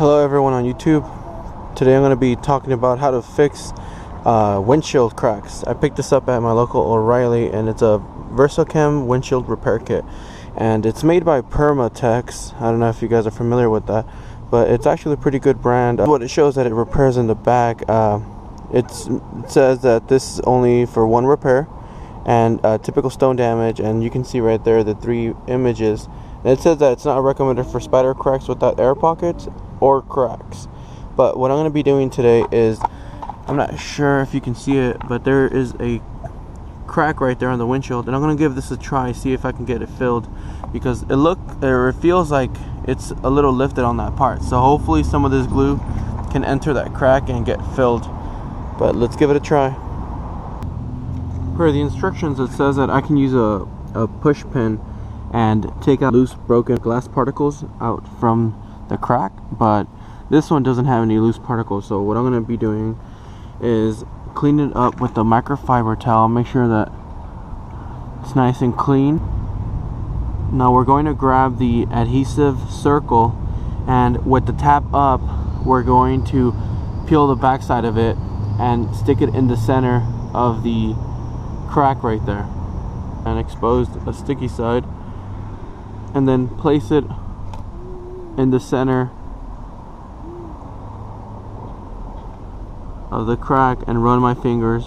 Hello everyone on YouTube. Today I'm going to be talking about how to fix windshield cracks. I picked this up at my local O'Reilly and it's a VersaChem Windshield Repair Kit. And it's made by Permatex. I don't know if you guys are familiar with that, but it's actually a pretty good brand. What it shows that it repairs in the back. It says that this is only for one repair and typical stone damage, and you can see right there the 3 images. And it says that it's not recommended for spider cracks without air pockets or cracks. But what I'm going to be doing today is, I'm not sure if you can see it, but there is a crack right there on the windshield, and I'm going to give this a try, see if I can get it filled, because it feels like it's a little lifted on that part. So hopefully some of this glue can enter that crack and get filled. But let's give it a try. Per the instructions, it says that I can use a push pin and take out loose broken glass particles out from the crack, but this one doesn't have any loose particles. So what I'm going to be doing is clean it up with the microfiber towel, make sure that it's nice and clean. Now we're going to grab the adhesive circle, and with the tab up we're going to peel the back side of it and stick it in the center of the crack right there, and expose a sticky side, and then place it in the center of the crack and run my fingers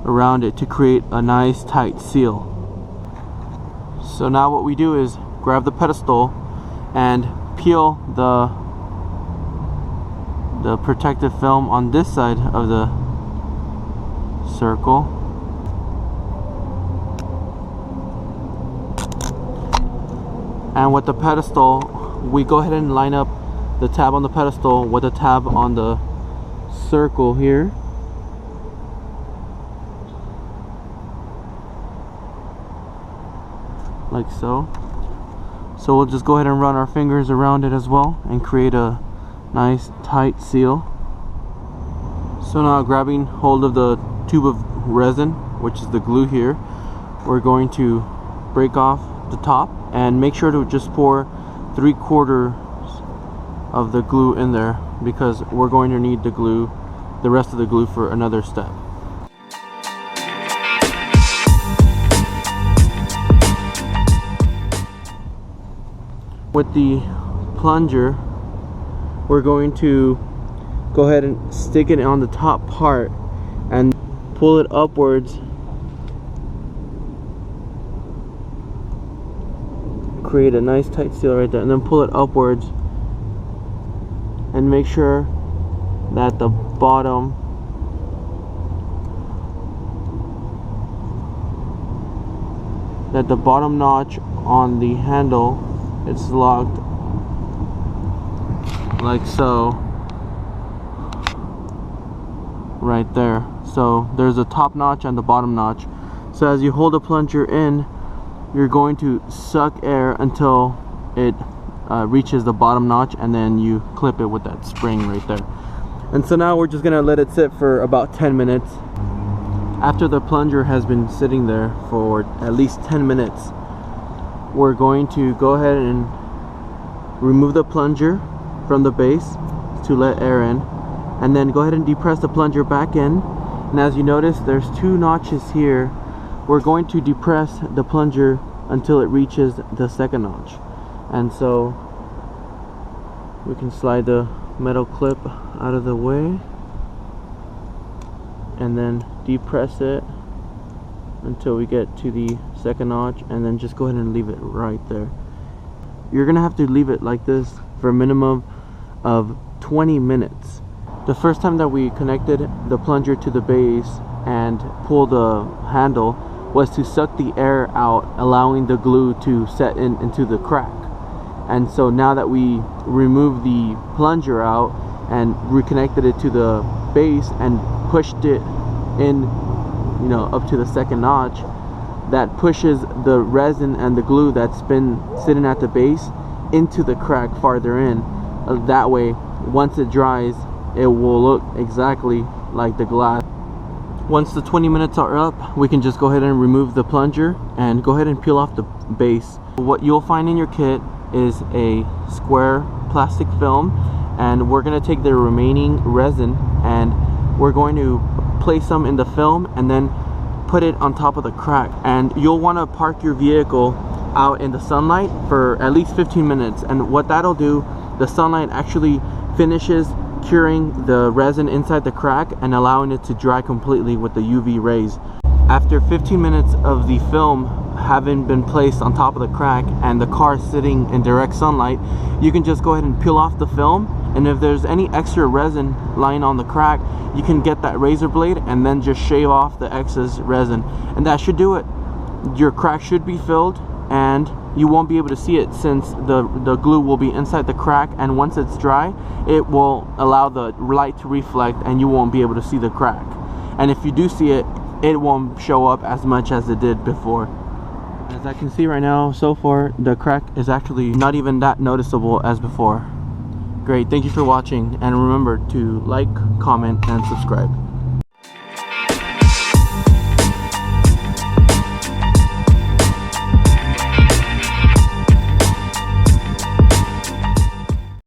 around it to create a nice tight seal. So now what we do is grab the pedestal and peel the protective film on this side of the circle, and with the pedestal we go ahead and line up the tab on the pedestal with the tab on the circle here. Like so. So we'll just go ahead and run our fingers around it as well and create a nice tight seal. So now, grabbing hold of the tube of resin, which is the glue here, we're going to break off the top and make sure to just pour 3/4 of the glue in there, because we're going to need the rest of the glue for another step. With the plunger, we're going to go ahead and stick it on the top part and pull it upwards, create a nice tight seal right there, and then pull it upwards and make sure that the bottom notch on the handle is locked like so, right there. So there's a top notch and the bottom notch. So as you hold the plunger in, you're going to suck air until it reaches the bottom notch, and then you clip it with that spring right there. And so now we're just gonna let it sit for about 10 minutes. After the plunger has been sitting there for at least 10 minutes, we're going to go ahead and remove the plunger from the base to let air in, and then go ahead and depress the plunger back in. And as you notice, there's 2 notches here. We're going to depress the plunger until it reaches the 2nd notch. And so we can slide the metal clip out of the way and then depress it until we get to the 2nd notch, and then just go ahead and leave it right there. You're gonna have to leave it like this for a minimum of 20 minutes. The first time that we connected the plunger to the base and pulled the handle was to suck the air out, allowing the glue to set into the crack. And so now that we removed the plunger out and reconnected it to the base and pushed it in, you know, up to the 2nd notch, that pushes the resin and the glue that's been sitting at the base into the crack farther in. That way, once it dries, it will look exactly like the glass. Once the 20 minutes are up, we can just go ahead and remove the plunger and go ahead and peel off the base. What you'll find in your kit is a square plastic film and we're going to take the remaining resin and we're going to place some in the film and then put it on top of the crack. And you'll want to park your vehicle out in the sunlight for at least 15 minutes, and what that'll do, the sunlight actually finishes curing the resin inside the crack and allowing it to dry completely with the UV rays. After 15 minutes of the film having been placed on top of the crack and the car sitting in direct sunlight, you can just go ahead and peel off the film, and if there's any extra resin lying on the crack, you can get that razor blade and then just shave off the excess resin, and that should do it. Your crack should be filled and you won't be able to see it since the glue will be inside the crack, and once it's dry it will allow the light to reflect and you won't be able to see the crack, and if you do see it, it won't show up as much as it did before. As I can see right now, so far the crack is actually not even that noticeable as before. Great, thank you for watching, and remember to like, comment, and subscribe.